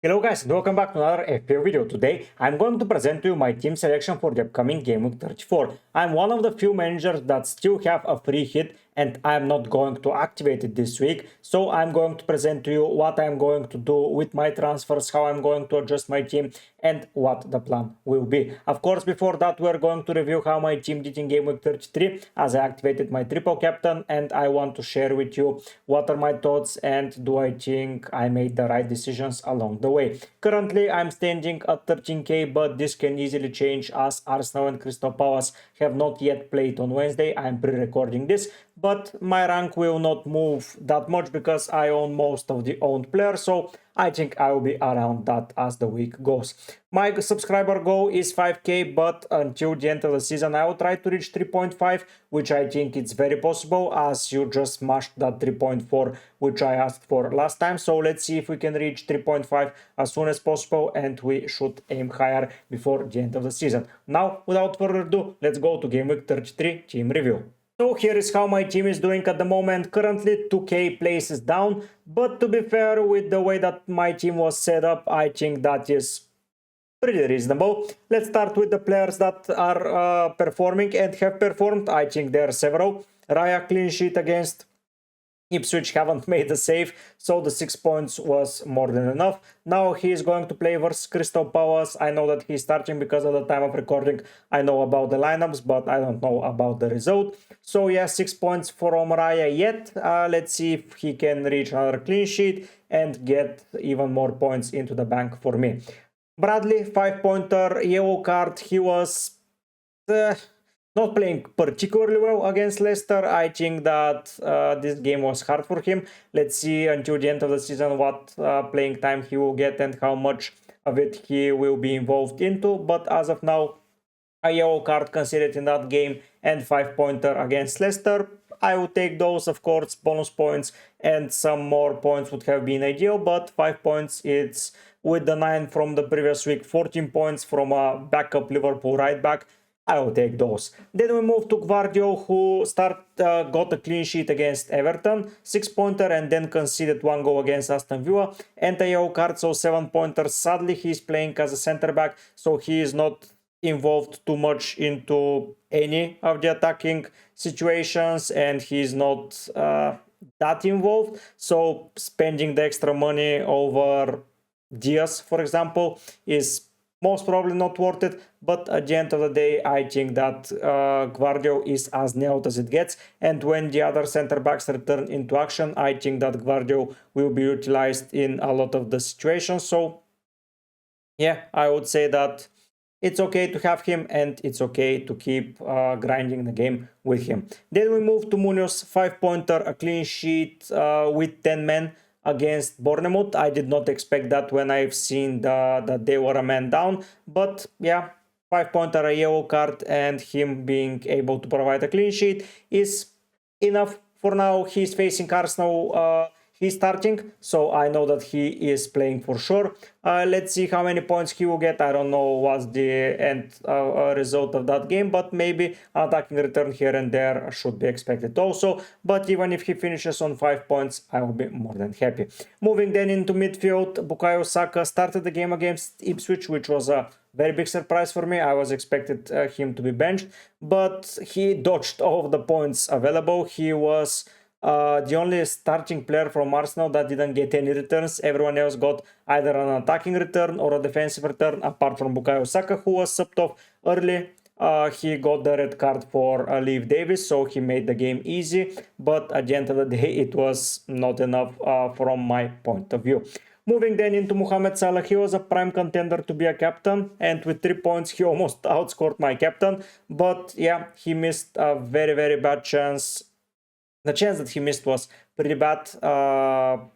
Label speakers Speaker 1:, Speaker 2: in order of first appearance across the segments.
Speaker 1: Hello guys and welcome back to another FPL video. Today I'm going to present to you my team selection for the upcoming Gameweek 34. I'm one of the few managers that still have a free hit and I'm not going to activate it this week. So I'm going to present to you what I'm going to do with my transfers, how I'm going to adjust my team and what the plan will be. Of course, before that we're going to review how my team did in Gameweek 33 as I activated my triple captain, and I want to share with you what are my thoughts and do I think I made the right decisions along the way. Currently I'm standing at 13k, but this can easily change as Arsenal and Crystal Palace have not yet played on Wednesday. I'm pre-recording this, but my rank will not move that much because I own most of the owned players, so I think I will be around that as the week goes. My subscriber goal is 5k, but until the end of the season I will try to reach 3.5, which I think it's very possible as you just smashed that 3.4 which I asked for last time. So let's see if we can reach 3.5 as soon as possible, and we should aim higher before the end of the season. Now, without further ado, let's go to Gameweek 33 team review. So here is how my team is doing at the moment. Currently 2k places down, but to be fair, with the way that my team was set up, I think that is pretty reasonable. Let's start with the players that are performing and have performed. I think there are several. Raya clean sheet against Ipswich, haven't made a save, so the 6 points was more than enough. Now he is going to play versus Crystal Palace. I know that he's starting because at the time of recording I know about the lineups, but I don't know about the result. So yeah, 6 points for Raya yet. Let's see if he can reach another clean sheet and get even more points into the bank for me. Bradley, 5-pointer, yellow card. He was not playing particularly well against Leicester. I think that this game was hard for him. Let's see until the end of the season what playing time he will get and how much of it he will be involved into. But as of now, a yellow card considered in that game and 5-pointer against Leicester. I would take those, of course. Bonus points and some more points would have been ideal, but 5 points, it's with the 9 from the previous week, 14 points from a backup Liverpool right back. I will take those. Then we move to Gvardiol, who got a clean sheet against Everton, 6-pointer, and then conceded 1 goal against Aston Villa, and a yellow card, so 7-pointer. Sadly, he's playing as a center back, so he is not involved too much into any of the attacking situations, and he's not that involved. So spending the extra money over Diaz, for example, is most probably not worth it, but at the end of the day, I think that Gvardiol is as nailed as it gets, and when the other center backs return into action, I think that Gvardiol will be utilized in a lot of the situations. So yeah, I would say that it's okay to have him and it's okay to keep grinding the game with him. Then we move to Munoz, 5-pointer, a clean sheet with 10 men against Bournemouth. I did not expect that when I've seen that they were a man down, but yeah, 5-pointer, a yellow card, and him being able to provide a clean sheet is enough for now. He's facing Arsenal. He's starting, so I know that he is playing for sure. Let's see how many points he will get. I don't know what's the end result of that game, but maybe an attacking return here and there should be expected also. But even if he finishes on 5 points, I will be more than happy. Moving then into midfield, Bukayo Saka started the game against Ipswich, which was a very big surprise for me. I was expected him to be benched, but he dodged all of the points available. He was the only starting player from Arsenal that didn't get any returns. Everyone else got either an attacking return or a defensive return, apart from Bukayo Saka, who was subbed off early. He got the red card for Leif Davis, so he made the game easy, but at the end of the day it was not enough from my point of view. Moving then into Mohamed Salah, he was a prime contender to be a captain, and with 3 points he almost outscored my captain, but yeah, he missed a very, very bad chance. The chance that he missed was pretty bad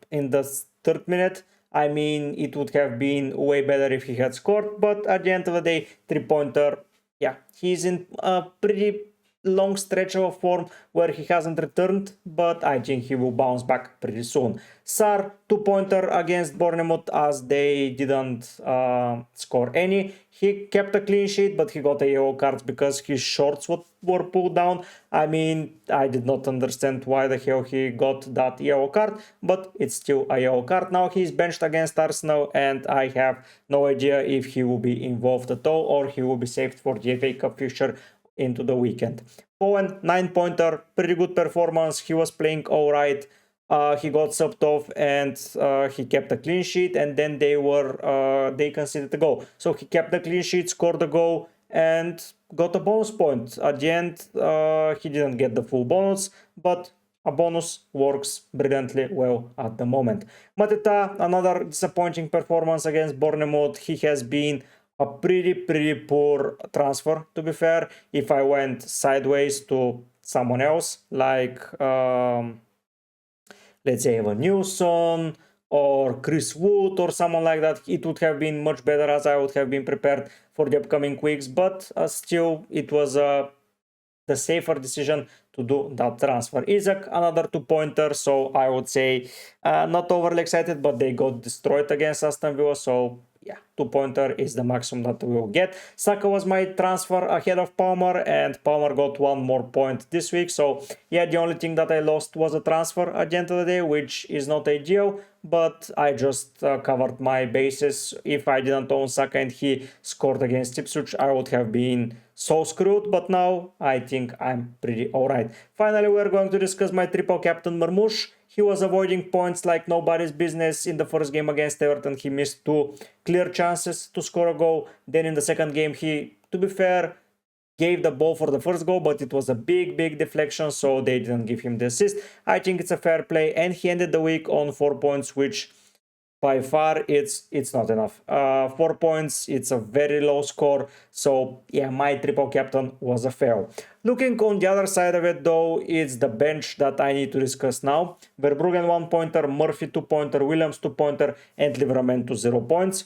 Speaker 1: in the 3rd minute. I mean, it would have been way better if he had scored, but at the end of the day, 3-pointer, yeah, he's in a pretty long stretch of form where he hasn't returned, but I think he will bounce back pretty soon. Sar, 2-pointer against Bournemouth as they didn't score any. He kept a clean sheet, but he got a yellow card because his shorts were pulled down. I mean, I did not understand why the hell he got that yellow card, but it's still a yellow card. Now he's benched against Arsenal, and I have no idea if he will be involved at all or he will be saved for the FA Cup fixture into the weekend. Bowen, 9-pointer, pretty good performance. He was playing all right. He got subbed off and he kept a clean sheet, and then they conceded a goal. So he kept the clean sheet, scored a goal, and got a bonus point. At the end, he didn't get the full bonus, but a bonus works brilliantly well at the moment. Mateta, another disappointing performance against Bournemouth. He has been a pretty poor transfer, to be fair. If I went sideways to someone else, like let's say Evan Newson or Chris Wood or someone like that, it would have been much better as I would have been prepared for the upcoming weeks, but still it was the safer decision to do that transfer. Isaac, another 2-pointer, so I would say not overly excited, but they got destroyed against Aston Villa, so yeah, 2-pointer is the maximum that we will get. Saka was my transfer ahead of Palmer, and Palmer got 1 more point this week. So yeah, the only thing that I lost was a transfer at the end of the day, which is not ideal, but I just covered my bases. If I didn't own Saka and he scored against Ipswich, I would have been so screwed, but now I think I'm pretty alright. Finally, we're going to discuss my triple captain Marmoush. He was avoiding points like nobody's business. In the first game against Everton, he missed 2 clear chances to score a goal. Then in the second game, he, to be fair, gave the ball for the first goal, but it was a big deflection, so they didn't give him the assist. I think it's a fair play, and he ended the week on 4 points, which by far it's not enough. 4 points, it's a very low score, so yeah, my triple captain was a fail. Looking on the other side of it though, it's the bench that I need to discuss now. Verbruggen 1-pointer, Murphy 2-pointer, Williams 2-pointer, and Livramento 0 points.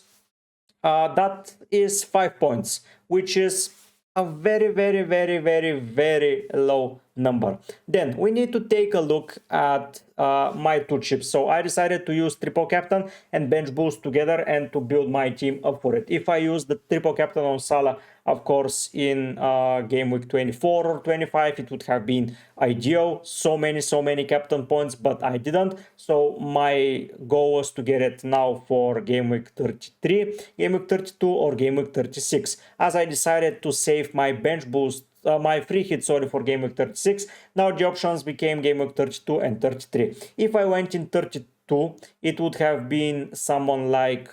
Speaker 1: That is 5 points, which is a very low number. Then we need to take a look at my 2 chips. So I decided to use triple captain and bench boost together and to build my team up for it. If I use the triple captain on Salah, of course, in game week 24 or 25, it would have been ideal. So many captain points, but I didn't. So my goal was to get it now for game week 33, game week 32, or game week 36. As I decided to save my bench boost, my free hit, for game week 36. Now the options became game week 32 and 33. If I went in 32, it would have been someone like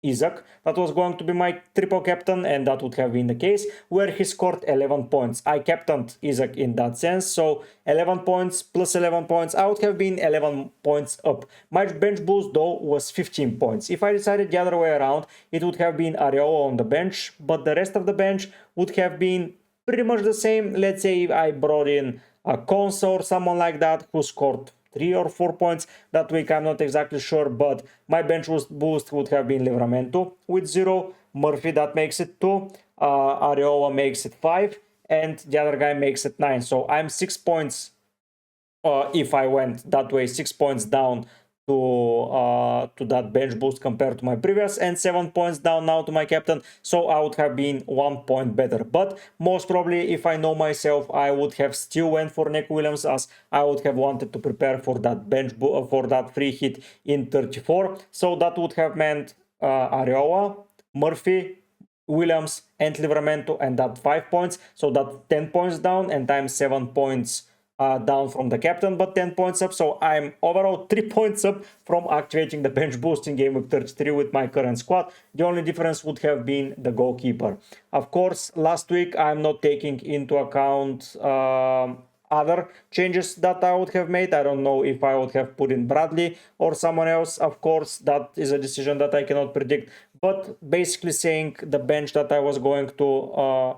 Speaker 1: Isaac that was going to be my triple captain, and that would have been the case, where he scored 11 points. I captained Isaac in that sense, so 11 points plus 11 points, I would have been 11 points up. My bench boost though was 15 points. If I decided the other way around, it would have been Areola on the bench, but the rest of the bench would have been pretty much the same. Let's say if I brought in a Konsa or someone like that who scored 3 or 4 points that week, I'm not exactly sure, but my bench boost would have been Livramento with 0, Murphy, that makes it 2, Areola makes it 5, and the other guy makes it 9. So I'm 6 points, if I went that way, 6 points down to that bench boost compared to my previous, and 7 points down now to my captain, so I would have been 1 point better. But most probably, if I know myself, I would have still went for Nick Williams, as I would have wanted to prepare for that bench for that free hit in 34. So that would have meant Areola, Murphy, Williams, and Livramento, and that 5 points, so that 10 points down, and I'm 7 points down from the captain, but 10 points up, so I'm overall 3 points up from activating the bench boost in game week 33 with my current squad. The only difference would have been the goalkeeper. Of course, last week I'm not taking into account other changes that I would have made. I don't know if I would have put in Bradley or someone else. Of course, that is a decision that I cannot predict, but basically saying the bench that I was going to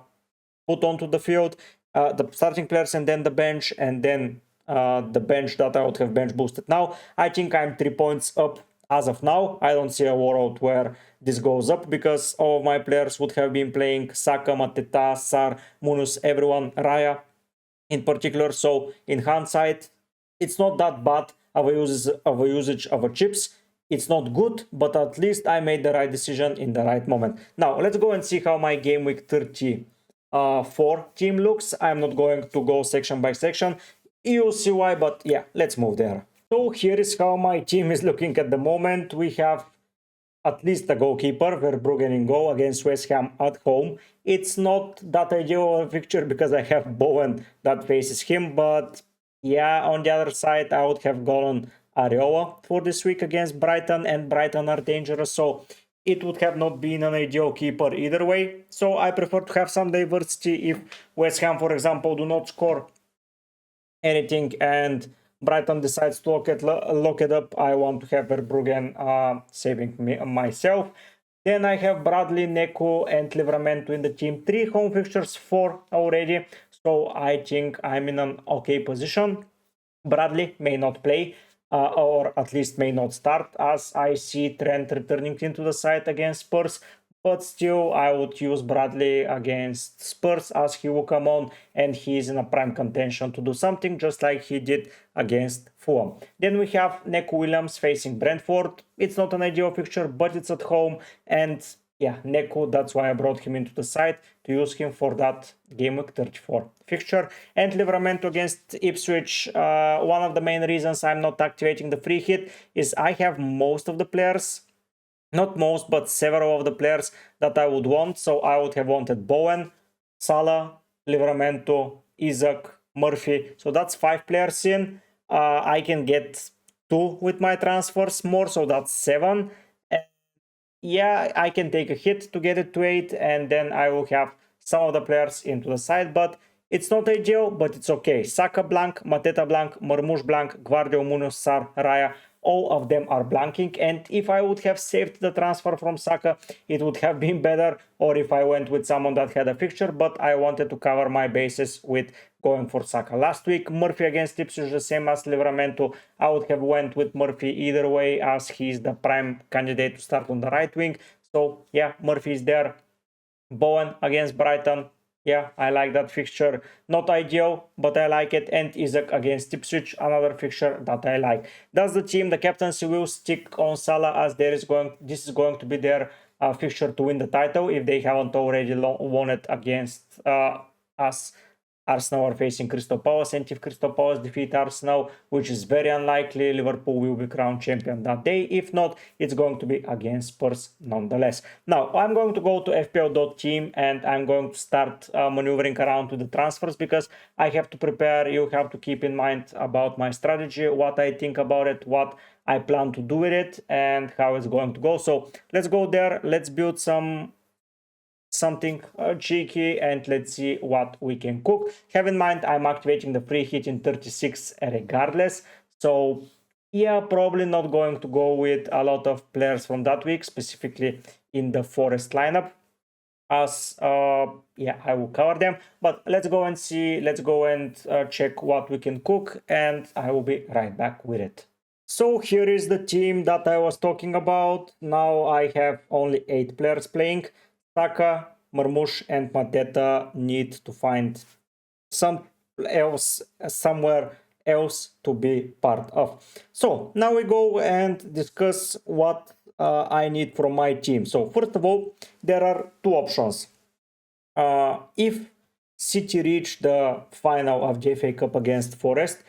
Speaker 1: put onto the field, the starting players and then the bench, and then the bench that I would have bench boosted. Now I think I'm 3 points up as of now, I don't see a world where this goes up because all of my players would have been playing Saka, Mateta, Sar, Munus, everyone, Raya in particular. So in hindsight, it's not that bad of a usage of a chips. It's not good, but at least I made the right decision in the right moment. Now let's go and see how my game week 34 team looks. I'm not going to go section by section. You'll see why, but yeah, let's move there. So here is how my team is looking at the moment. We have at least a goalkeeper, Verbruggen in goal against West Ham at home. It's not that ideal of a fixture because I have Bowen that faces him, but yeah, on the other side, I would have gone Areola for this week against Brighton, and Brighton are dangerous, so it would have not been an ideal keeper either way. So I prefer to have some diversity if West Ham, for example, do not score anything and Brighton decides to lock it up. I want to have Verbruggen saving myself. Then I have Bradley, Neco, and Livramento in the team. 3 home fixtures, 4 already. So I think I'm in an okay position. Bradley may not play, or at least may not start, as I see Trent returning into the side against Spurs. But still, I would use Bradley against Spurs as he will come on and he is in a prime contention to do something just like he did against Fulham. Then we have Neco Williams facing Brentford. It's not an ideal fixture, but it's at home. And yeah, Neco, that's why I brought him into the side to use him for that Game Week 34 fixture. And Livramento against Ipswich. One of the main reasons I'm not activating the free hit is I have most of the players, not most, but several of the players that I would want. So I would have wanted Bowen, Salah, Livramento, Isaac, Murphy. So that's 5 players in. I can get 2 with my transfers more, so that's 7. And yeah, I can take a hit to get it to 8, and then I will have some of the players into the side, but it's not ideal, but it's okay. Saka blank, Mateta blank, Marmoush blank, Guardiola, Munoz, Sar, Raya, all of them are blanking. And if I would have saved the transfer from Saka, it would have been better, or if I went with someone that had a fixture, but I wanted to cover my bases with going for Saka. Last week, Murphy against Ipswich, the same as Livramento. I would have went with Murphy either way, as he's the prime candidate to start on the right wing. So yeah, Murphy is there. Bowen against Brighton. Yeah, I like that fixture. Not ideal, but I like it. And Isaac against Ipswich, another fixture that I like. That's the team. The captaincy will stick on Salah, as this is going to be their fixture to win the title if they haven't already won it against us. Arsenal are facing Crystal Palace, and if Crystal Palace defeat Arsenal, which is very unlikely, Liverpool will be crowned champion that day. If not, it's going to be against Spurs nonetheless. Now, I'm going to go to FPL.team and I'm going to start maneuvering around to the transfers because I have to prepare. You have to keep in mind about my strategy, what I think about it, what I plan to do with it, and how it's going to go. So let's go there. Let's build something cheeky and let's see what we can cook. Have in mind I'm activating the free hit in 36 regardless, so yeah, probably not going to go with a lot of players from that week, specifically in the Forest lineup, as yeah, I will cover them. But let's go and see, let's go and check what we can cook, and I will be right back with it. So here is the team that I was talking about. Now I have only 8 players playing. Saka, Marmoush, and Mateta need to find somewhere else to be part of. So now we go and discuss what I need from my team. So first of all, there are 2 options. If City reach the final of the FA Cup against Forest,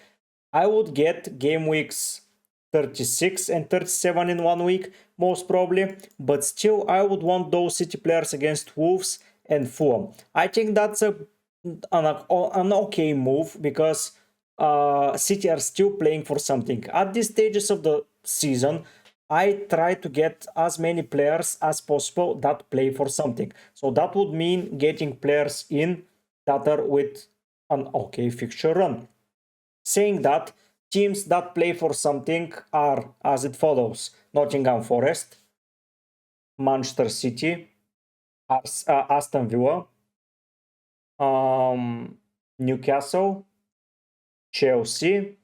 Speaker 1: I would get game weeks 36 and 37 in 1 week, most probably, but still I would want those City players against Wolves and Fulham. I think that's an okay move because City are still playing for something. At these stages of the season, I try to get as many players as possible that play for something. So that would mean getting players in that are with an okay fixture run. Saying that, teams that play for something are as it follows: Nottingham Forest, Manchester City, Aston Villa, Newcastle, Chelsea,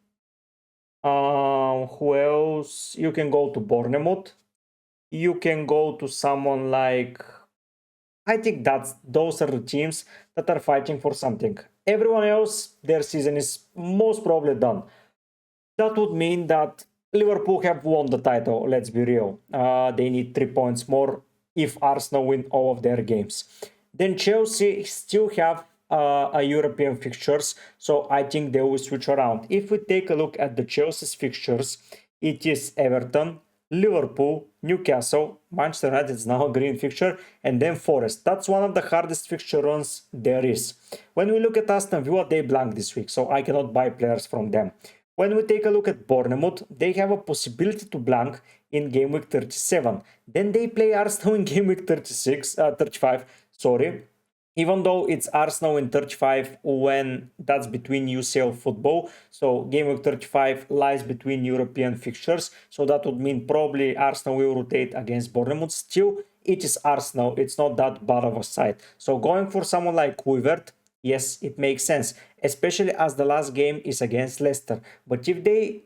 Speaker 1: Who else? You can go to Bournemouth. You can go to someone like, I think those are the teams that are fighting for something. Everyone else, their season is most probably done. That would mean that Liverpool have won the title, let's be real. They need 3 points more if Arsenal win all of their games. Then Chelsea still have a European fixtures, so I think they will switch around. If we take a look at the Chelsea's fixtures, it is Everton, Liverpool, Newcastle, Manchester United is now a green fixture, and then Forest. That's one of the hardest fixture runs there is. When we look at Aston Villa, they blank this week, so I cannot buy players from them. When we take a look at Bournemouth, they have a possibility to blank in game week 37. Then they play Arsenal in game week 35, sorry. Even though it's Arsenal in 35 when that's between UCL football. So game week 35 lies between European fixtures. So that would mean probably Arsenal will rotate against Bournemouth. Still, it is Arsenal. It's not that bad of a side. So going for someone like Kluivert, yes, it makes sense, especially as the last game is against Leicester. But if they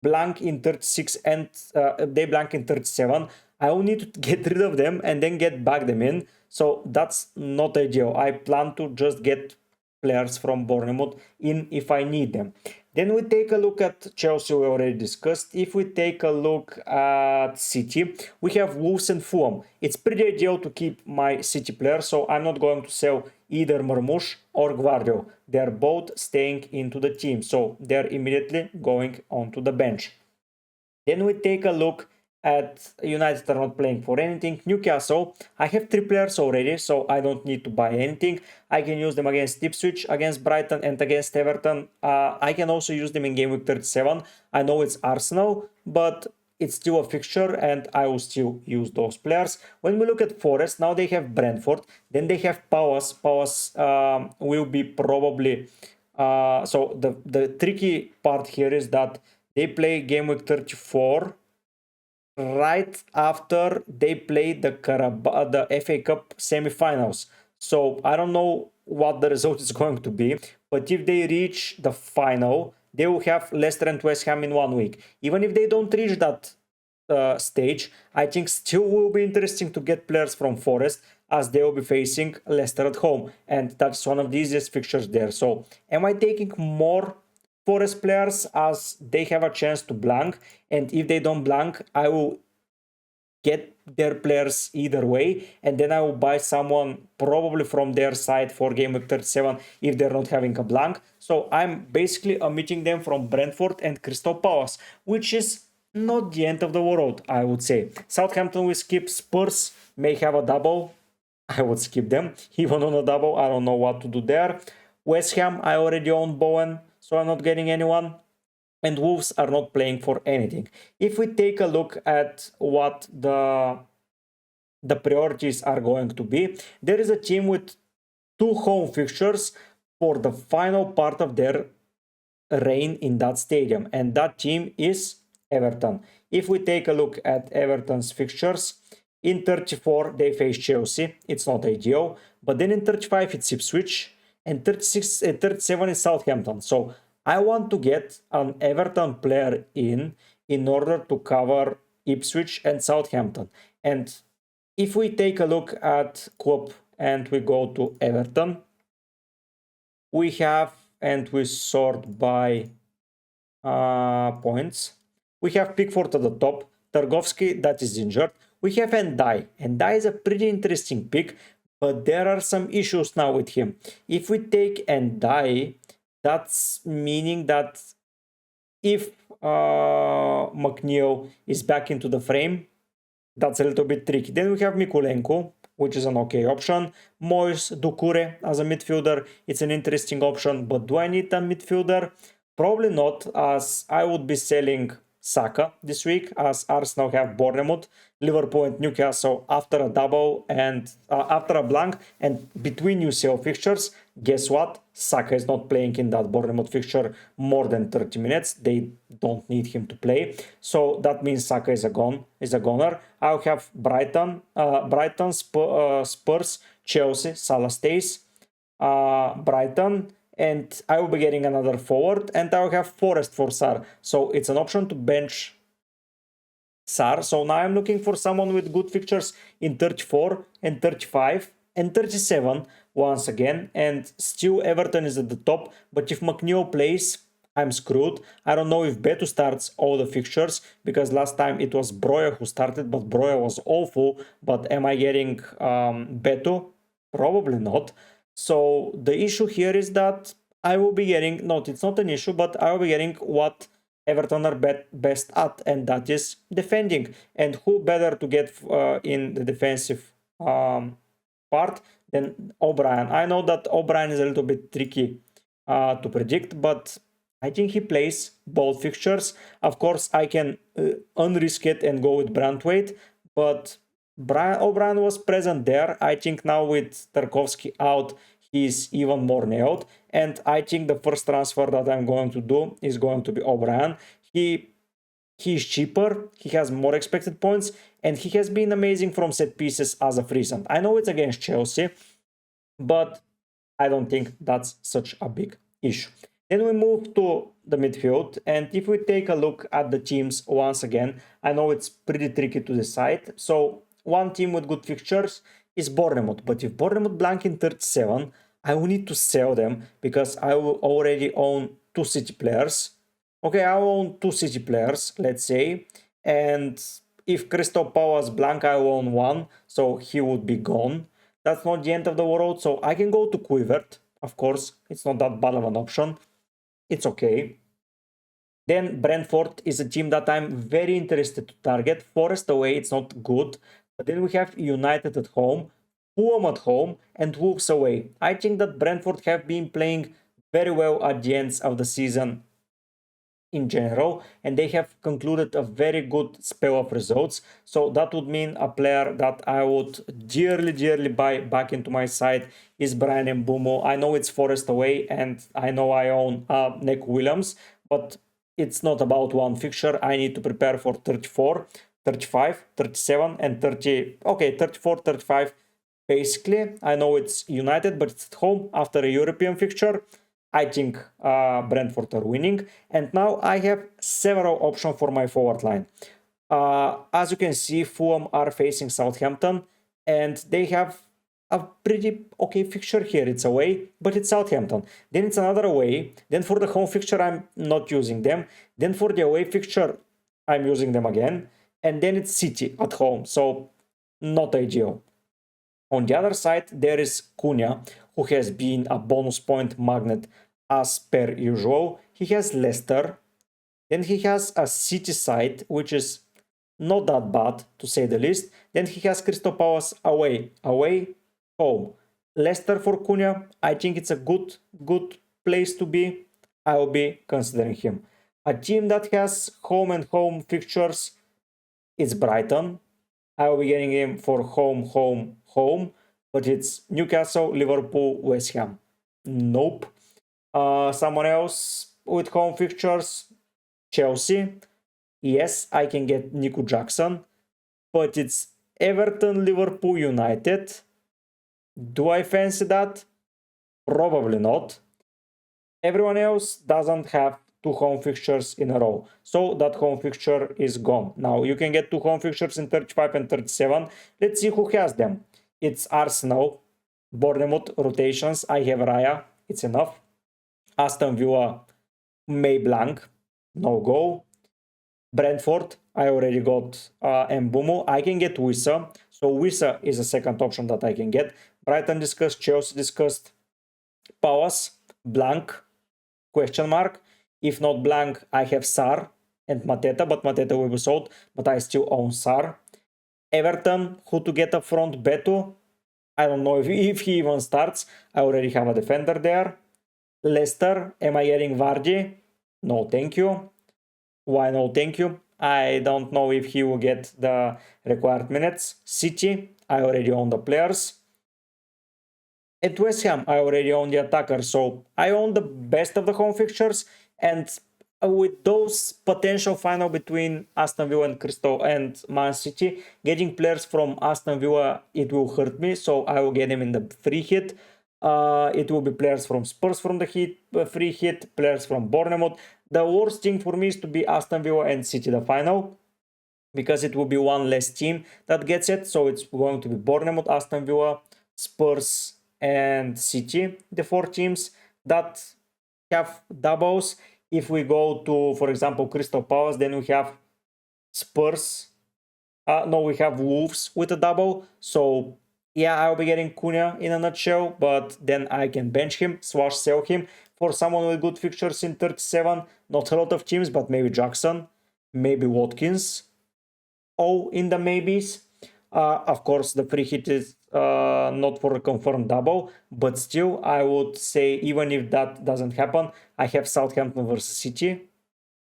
Speaker 1: blank in 36 and they blank in 37, I will need to get rid of them and then get back them in. So that's not ideal. I plan to just get players from Bournemouth in if I need them. Then we take a look at Chelsea, we already discussed. If we take a look at City, we have Wolves and Fulham. It's pretty ideal to keep my City players, so I'm not going to sell either Marmoush or Gvardiol. They're both staying into the team, so they're immediately going onto the bench. Then we take a look at United are not playing for anything. Newcastle, I have 3 players already, so I don't need to buy anything. I can use them against Ipswich, against Brighton, and against Everton. I can also use them in game week 37. I know it's Arsenal, but it's still a fixture and I will still use those players. When we look at Forest, now they have Brentford, then they have Palace. Palace will be probably... so the tricky part here is that they play game week 34 right after they play the FA Cup semi-finals. So I don't know what the result is going to be, but if they reach the final, they will have Leicester and West Ham in 1 week. Even if they don't reach that stage, I think still will be interesting to get players from Forest as they will be facing Leicester at home, and that's one of the easiest fixtures there. So am I taking more Forest players as they have a chance to blank, and if they don't blank, I will get their players either way, and then I will buy someone probably from their side for game week 37 if they're not having a blank. So I'm basically omitting them from Brentford and Crystal Palace, which is not the end of the world, I would say. Southampton will skip. Spurs may have a double. I would skip them. Even on a double, I don't know what to do there. West Ham, I already own Bowen, so I'm not getting anyone. And Wolves are not playing for anything. If we take a look at what the priorities are going to be, there is a team with 2 home fixtures for the final part of their reign in that stadium, and that team is Everton. If we take a look at Everton's fixtures, in 34 they face Chelsea. It's not ideal, but then in 35 it's Ipswich, and 36 and 37 is Southampton. So I want to get an Everton player in order to cover Ipswich and Southampton. And if we take a look at Klopp and we go to Everton, we have, and we sort by points, we have Pickford at the top, Tarkovsky that is injured, we have Ndai. Ndai is a pretty interesting pick, but there are some issues now with him. If we take Ndai, that's meaning that if McNeil is back into the frame, that's a little bit tricky. Then we have Mikulenko, which is an okay option. Moyes, Doucouré as a midfielder, it's an interesting option, but do I need a midfielder? Probably not, as I would be selling Saka this week, as Arsenal have Bournemouth, Liverpool and Newcastle after a double and after a blank, and between UCL fixtures. Guess what? Saka is not playing in that Bournemouth fixture more than 30 minutes. They don't need him to play, so that means Saka is a goner. I'll have Brighton, Spurs, Chelsea. Salah stays. Brighton, and I will be getting another forward, and I will have Forest for Sar. So it's an option to bench Sar. So now I'm looking for someone with good fixtures in 34 and 35 and 37 once again, and still Everton is at the top. But if McNeil plays, I'm screwed. I don't know if Beto starts all the fixtures, because last time it was Broja who started, but Broja was awful. But am I getting Beto? Probably not. So the issue here is that I will be getting, no, it's not an issue, but I will be getting what Everton are best at, and that is defending. And who better to get in the defensive part than O'Brien? I know that O'Brien is a little bit tricky to predict, but I think he plays both fixtures. Of course, I can unrisk it and go with Brantwaite, but O'Brien was present there. I think now with Tarkovsky out, he's even more nailed. And I think the first transfer that I'm going to do is going to be O'Brien. He's cheaper, he has more expected points, and he has been amazing from set pieces as of recent. I know it's against Chelsea, but I don't think that's such a big issue. Then we move to the midfield, and if we take a look at the teams once again, I know it's pretty tricky to decide. So one team with good fixtures is Bournemouth, but if Bournemouth blank in 37, I will need to sell them because I will already own 2 City players. Okay, I will own 2 City players, let's say, and if Crystal Palace blank, I will own 1, so he would be gone. That's not the end of the world, so I can go to Kluivert. Of course, it's not that bad of an option. It's okay. Then Brentford is a team that I'm very interested to target. Forest away, it's not good. But then we have United at home, Fulham at home, and Wolves away. I think that Brentford have been playing very well at the ends of the season in general, and they have concluded a very good spell of results. So that would mean a player that I would dearly buy back into my side is Brian Mbumo. I know it's Forest away, and I know I own Nick Williams, but it's not about one fixture. I need to prepare for 34, 35, 37, and 30. Okay, 34, 35. Basically, I know it's United, but it's at home after a European fixture. I think Brentford are winning. And now I have several options for my forward line. As you can see, Fulham are facing Southampton, and they have a pretty okay fixture here. It's away, but it's Southampton. Then it's another away. Then for the home fixture, I'm not using them. Then for the away fixture, I'm using them again. And then it's City at home, so not ideal. On the other side, there is Cunha, who has been a bonus point magnet as per usual. He has Leicester. Then he has a City side, which is not that bad, to say the least. Then he has Crystal Palace away, home. Leicester for Cunha, I think it's a good place to be. I will be considering him. A team that has home and home fixtures is Brighton. I will be getting him for home, but it's Newcastle, Liverpool, West Ham. Nope. Someone else with home fixtures, Chelsea. Yes, I can get Nico Jackson, but it's Everton, Liverpool, United. Do I fancy that? Probably not. Everyone else doesn't have 2 home fixtures in a row, so that home fixture is gone. Now you can get 2 home fixtures in 35 and 37. Let's see who has them. It's Arsenal, Bournemouth rotations. I have Raya, it's enough. Aston Villa, May blank, no go. Brentford, I already got Mbumo. I can get Wissa, so Wissa is a second option that I can get. Brighton discussed, Chelsea discussed, Palace, blank, question mark. If not blank, I have Sar and Mateta, but Mateta will be sold, but I still own Sar. Everton, who to get up front? Beto. I don't know if he even starts. I already have a defender there. Leicester, am I getting Vardy? No, thank you. Why no, thank you? I don't know if he will get the required minutes. City, I already own the players. At West Ham, I already own the attacker, so I own the best of the home fixtures, and with those potential final between Aston Villa and Crystal and Man City, getting players from Aston Villa, it will hurt me, so I will get them in the free hit. It will be players from Spurs from the hit, free hit, players from Bournemouth. The worst thing for me is to be Aston Villa and City the final, because it will be one less team that gets it. So it's going to be Bournemouth, Aston Villa, Spurs, and City, the 4 teams that have doubles. If we go to, for example, Crystal Palace, then we have Spurs. No, we have Wolves with a double. So yeah, I'll be getting Cunha in a nutshell, but then I can bench him, sell him for someone with good fixtures in 37. Not a lot of teams, but maybe Jackson, maybe Watkins, all in the maybes. Of course, the free hit is not for a confirmed double, but still, I would say even if that doesn't happen, I have Southampton versus City,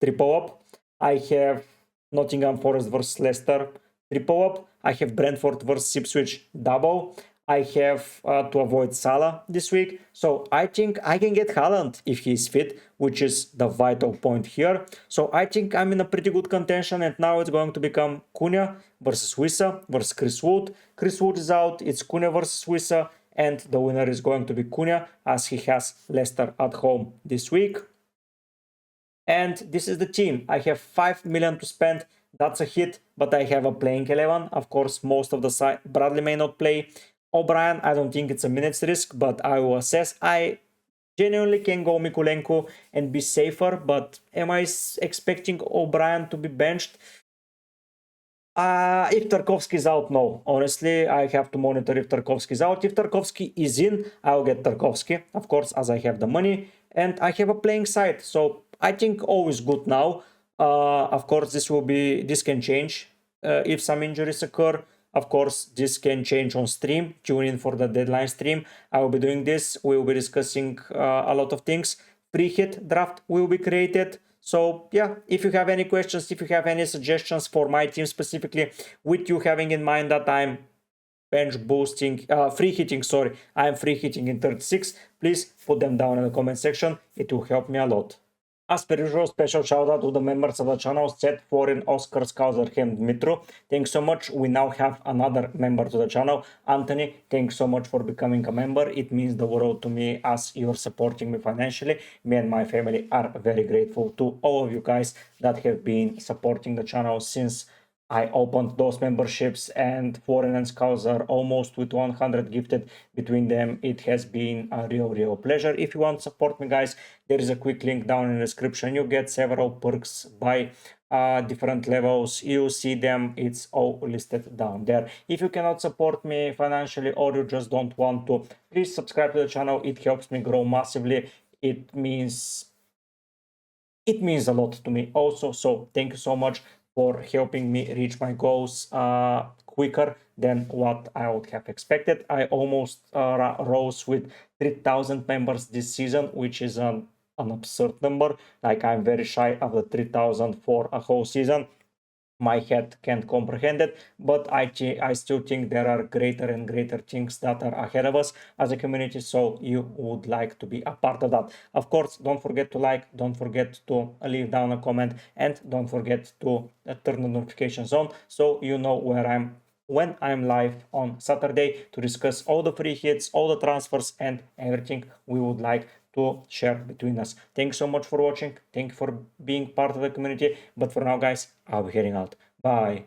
Speaker 1: triple up. I have Nottingham Forest versus Leicester, triple up. I have Brentford versus Ipswich, double. I have to avoid Salah this week. So I think I can get Haaland if he is fit, which is the vital point here. So I think I'm in a pretty good contention, and now it's going to become Cunha versus Wissa versus Chris Wood. Chris Wood is out, it's Cunha versus Wissa, and the winner is going to be Cunha as he has Leicester at home this week. And this is the team. I have 5 million to spend. That's a hit, but I have a playing 11. Of course, most of the side, Bradley may not play. O'Brien, I don't think it's a minutes risk, but I will assess. I genuinely can go Mikulenko and be safer, but am I expecting O'Brien to be benched? If Tarkovsky is out, no. Honestly, I have to monitor if Tarkovsky is out. If Tarkovsky is in, I'll get Tarkovsky, of course, as I have the money. And I have a playing side, so I think all is good now. Of course, this can change if some injuries occur. Of course, this can change on stream. Tune in for the deadline stream. I will be doing this. We will be discussing a lot of things. Free hit draft will be created. So yeah, if you have any questions, if you have any suggestions for my team specifically, with you having in mind that I'm bench boosting, free hitting, sorry, I'm free hitting in 36, please put them down in the comment section. It will help me a lot. As per usual, special shout out to the members of the channel, Seth, Foreign, Oscar, Skauser, Hem, Dmitro. Thanks so much. We now have another member to the channel, Anthony. Thanks so much for becoming a member. It means the world to me as you're supporting me financially. Me and my family are very grateful to all of you guys that have been supporting the channel since I opened those memberships, and Foreign and Scouts are almost with 100 gifted between them. It has been a real pleasure. If you want to support me, guys, there is a quick link down in the description. You get several perks by different levels. You see them, it's all listed down there. If you cannot support me financially or you just don't want to, please subscribe to the channel. It helps me grow massively. It means a lot to me also. So thank you so much for helping me reach my goals quicker than what I would have expected. I almost rose with 3,000 members this season, which is an absurd number. Like, I'm very shy of the 3,000 for a whole season. My head can't comprehend it, but I still think there are greater and greater things that are ahead of us as a community, so you would like to be a part of that. Of course, don't forget to like, don't forget to leave down a comment, and don't forget to turn the notifications on so you know when I'm live on Saturday to discuss all the free hits, all the transfers, and everything we would like to share between us. Thanks so much for watching. Thank you for being part of the community. But for now, guys, I'll be heading out. Bye.